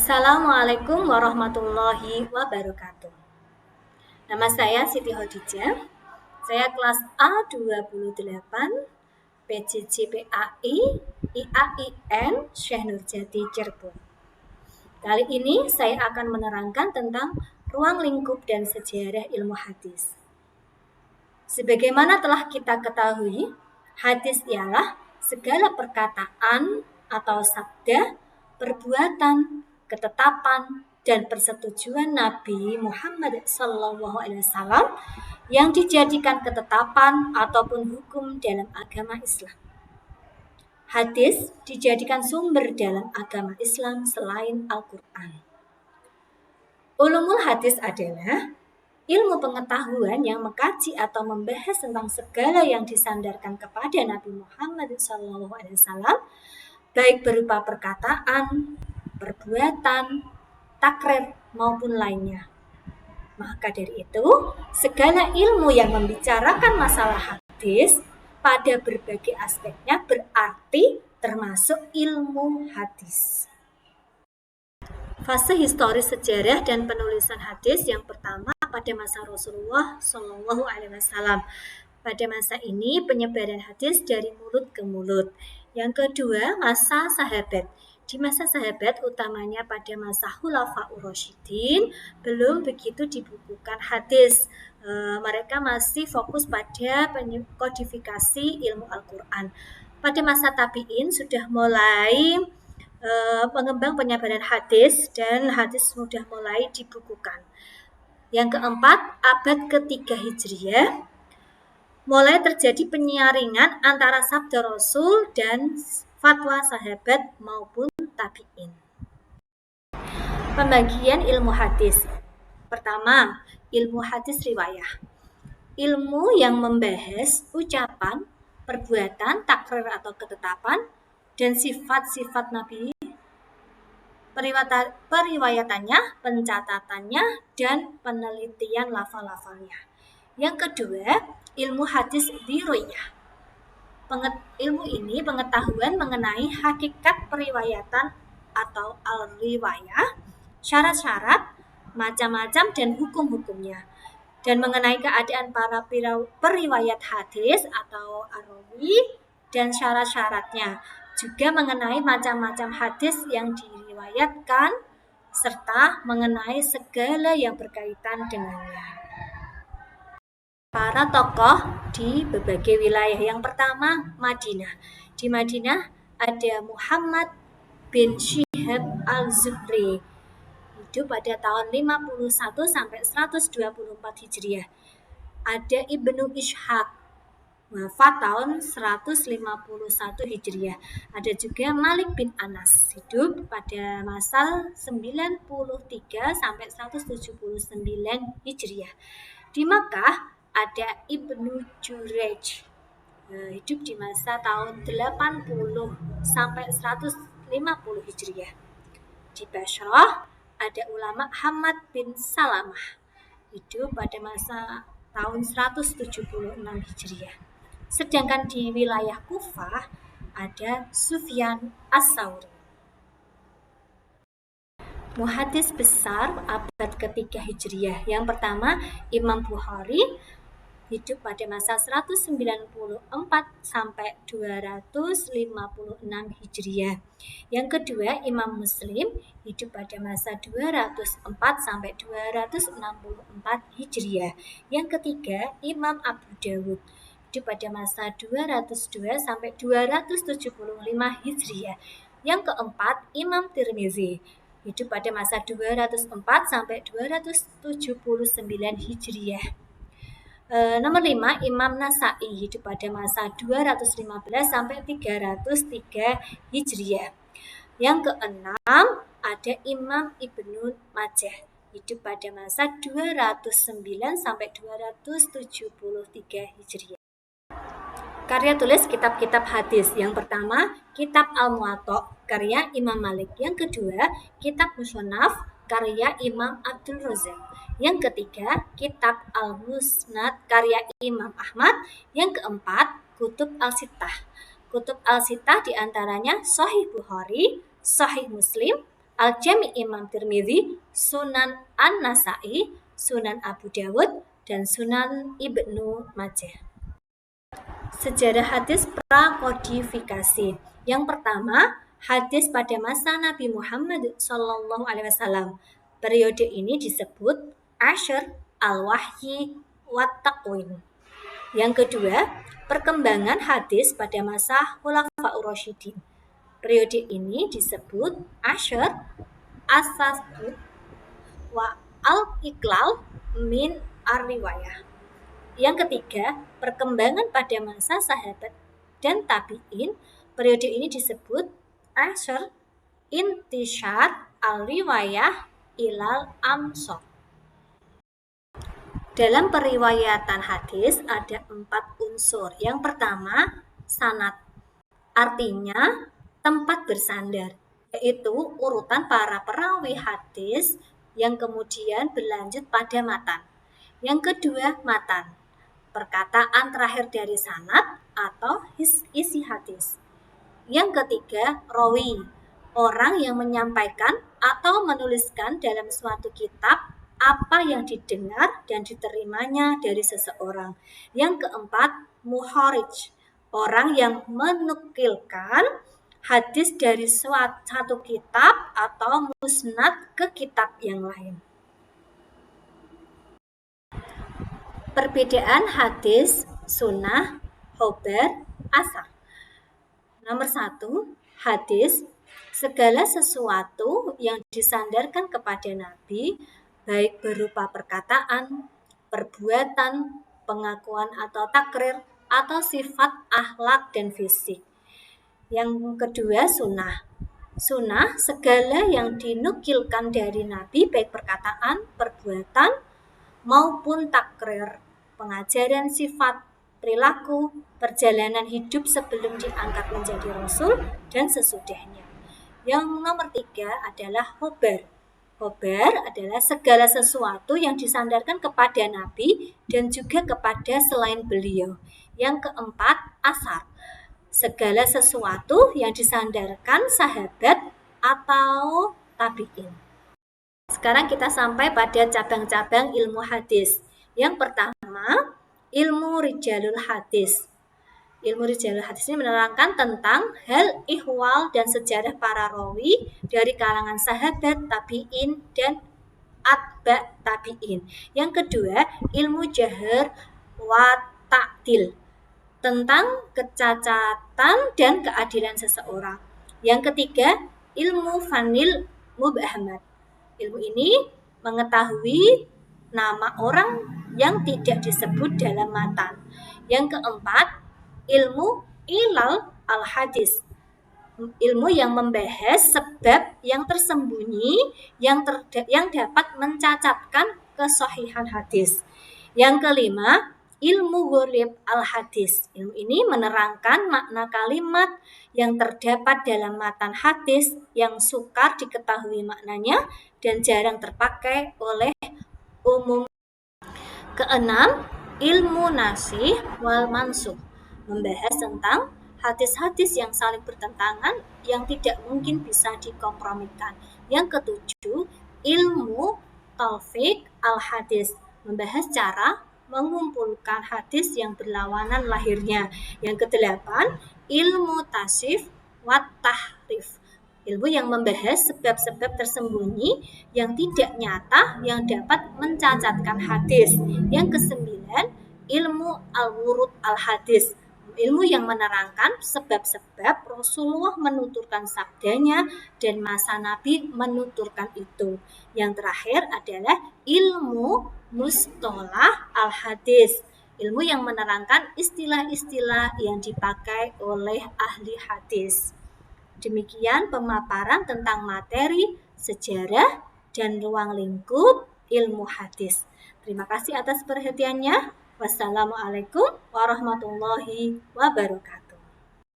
Assalamualaikum warahmatullahi wabarakatuh. Nama saya Siti Khadijah. Saya kelas A28 PJJ-PAI IAIN Syekh Nurjati Cirebon. Kali ini saya akan menerangkan tentang ruang lingkup dan sejarah ilmu hadis. Sebagaimana telah kita ketahui, hadis ialah segala perkataan atau sabda, perbuatan, ketetapan, dan persetujuan Nabi Muhammad SAW yang dijadikan ketetapan ataupun hukum dalam agama Islam. Hadis dijadikan sumber dalam agama Islam selain Al-Quran. Ulumul hadis adalah ilmu pengetahuan yang mengkaji atau membahas tentang segala yang disandarkan kepada Nabi Muhammad SAW, baik berupa perkataan, perbuatan, takrir maupun lainnya. Maka dari itu, segala ilmu yang membicarakan masalah hadis pada berbagai aspeknya berarti termasuk ilmu hadis. Fase historis sejarah dan penulisan hadis yang pertama pada masa Rasulullah SAW. Pada masa ini penyebaran hadis dari mulut ke mulut. Yang kedua, masa sahabat. Di masa sahabat, utamanya pada masa Khulafaur Rasyidin, belum begitu dibukukan hadis. Mereka masih fokus pada kodifikasi ilmu Al-Quran. Pada masa tabi'in sudah mulai pengembang penyebaran hadis dan hadis sudah mulai dibukukan. Yang keempat, abad ketiga Hijriah, mulai terjadi penyaringan antara sabda Rasul dan fatwa sahabat maupun tabi'in. Pembagian ilmu hadis. Pertama, ilmu hadis riwayah. Ilmu yang membahas ucapan, perbuatan, takrir atau ketetapan, dan sifat-sifat Nabi, periwayatannya, pencatatannya, dan penelitian lafal-lafalnya. Yang kedua, ilmu hadis diruyah. Ilmu ini pengetahuan mengenai hakikat periwayatan atau al-riwayah, syarat-syarat, macam-macam dan hukum-hukumnya, dan mengenai keadaan para periwayat hadis atau ar-rawi dan syarat-syaratnya, juga mengenai macam-macam hadis yang diriwayatkan, serta mengenai segala yang berkaitan dengannya. Para tokoh di berbagai wilayah. Yang pertama, Madinah. Di Madinah ada Muhammad bin Syihab al-Zuhri, hidup pada tahun 51 sampai 124 Hijriah. Ada Ibnu Ishaq, wafat tahun 151 Hijriah. Ada juga Malik bin Anas, hidup pada masa 93 sampai 179 Hijriah. Di Makkah ada Ibnu Jurayj, hidup di masa tahun 80 sampai 150 Hijriah. Di Bashrah ada ulama Hamad bin Salamah, hidup pada masa tahun 176 Hijriah. Sedangkan di wilayah Kufah ada Sufyan As-Tsauri. Muhaddis besar abad ketiga Hijriah. Yang pertama, Imam Bukhari, hidup pada masa 194 sampai 256 Hijriah. Yang kedua, Imam Muslim, hidup pada masa 204 sampai 264 Hijriah. Yang ketiga, Imam Abu Dawud, hidup pada masa 202 sampai 275 Hijriah. Yang keempat, Imam Tirmizi, hidup pada masa 204 sampai 279 Hijriah. Nomor 5, Imam Nasa'i, hidup pada masa 215 sampai 303 Hijriah. Yang keenam, ada Imam Ibnu Majah, hidup pada masa 209 sampai 273 Hijriah. Karya tulis kitab-kitab hadis. Yang pertama, Kitab Al-Muwatta, karya Imam Malik. Yang kedua, Kitab Musannaf, karya Imam Abdul Razak. Yang ketiga, Kitab Al-Musnad, karya Imam Ahmad. Yang keempat, Kutub Al-Sittah. Kutub Al-Sittah diantaranya Sahih Bukhari, Sahih Muslim, Al-Jami' Imam Tirmidzi, Sunan An-Nasa'i, Sunan Abu Dawud, dan Sunan Ibnu Majah. Sejarah hadis prakodifikasi. Yang pertama, hadis pada masa Nabi Muhammad SAW. Periode ini disebut Ashr al-Wahyi wa Taqwim. Yang kedua, perkembangan hadis pada masa Khulafaur Rasyidin. Periode ini disebut Ashr as-Sabut wa al-Iqlal min ar-Riwayah. Yang ketiga, perkembangan pada masa sahabat dan tabi'in. Periode ini disebut Ashr intishar al-riwayah ilal amsar. Dalam periwayatan hadis ada 4 unsur. Yang pertama, sanad. Artinya tempat bersandar, yaitu urutan para perawi hadis yang kemudian berlanjut pada matan. Yang kedua, matan. Perkataan terakhir dari sanad atau isi hadis. Yang ketiga, rawi, orang yang menyampaikan atau menuliskan dalam suatu kitab apa yang didengar dan diterimanya dari seseorang. Yang keempat, muharrij, orang yang menukilkan hadis dari suatu kitab atau musnad ke kitab yang lain. Perbedaan hadis, sunnah, khobar, asar. Nomor 1, hadis, segala sesuatu yang disandarkan kepada Nabi, baik berupa perkataan, perbuatan, pengakuan atau takrir, atau sifat akhlak dan fisik. Yang kedua, sunnah. Sunnah, segala yang dinukilkan dari Nabi, baik perkataan, perbuatan, maupun takrir, pengajaran sifat, perilaku, perjalanan hidup sebelum diangkat menjadi Rasul, dan sesudahnya. Yang nomor 3 adalah khobar. Khobar adalah segala sesuatu yang disandarkan kepada Nabi dan juga kepada selain beliau. Yang keempat, asar. Segala sesuatu yang disandarkan sahabat atau tabi'in. Sekarang kita sampai pada cabang-cabang ilmu hadis. Yang pertama, ilmu rijalul hadis. Ilmu rijalul hadis ini menerangkan tentang hal ihwal dan sejarah para rawi dari kalangan sahabat, tabi'in, dan atba' tabi'in. Yang kedua, ilmu jahr wa ta'dil, tentang kecacatan dan keadilan seseorang. Yang ketiga, ilmu fanil mubhamat. Ilmu ini mengetahui nama orang yang tidak disebut dalam matan. Yang keempat, ilmu ilal al-hadis. Ilmu yang membahas sebab yang tersembunyi yang dapat mencacatkan kesahihan hadis. Yang kelima, ilmu gharib al-hadis. Ilmu ini menerangkan makna kalimat yang terdapat dalam matan hadis yang sukar diketahui maknanya dan jarang terpakai oleh umum. Keenam, ilmu nasih wal mansukh, membahas tentang hadis-hadis yang saling bertentangan yang tidak mungkin bisa dikompromikan. Yang ketujuh, ilmu talfiq al-hadis, membahas cara mengumpulkan hadis yang berlawanan lahirnya. Yang kedelapan, ilmu tasif wa tahrif, ilmu yang membahas sebab-sebab tersembunyi yang tidak nyata yang dapat mencacatkan hadis. Yang kesembilan, ilmu al-wurud al-hadis, ilmu yang menerangkan sebab-sebab Rasulullah menuturkan sabdanya dan masa Nabi menuturkan itu. Yang terakhir adalah ilmu mustalah al-hadis, ilmu yang menerangkan istilah-istilah yang dipakai oleh ahli hadis. Demikian pemaparan tentang materi, sejarah, dan ruang lingkup ilmu hadis. Terima kasih atas perhatiannya. Wassalamualaikum warahmatullahi wabarakatuh.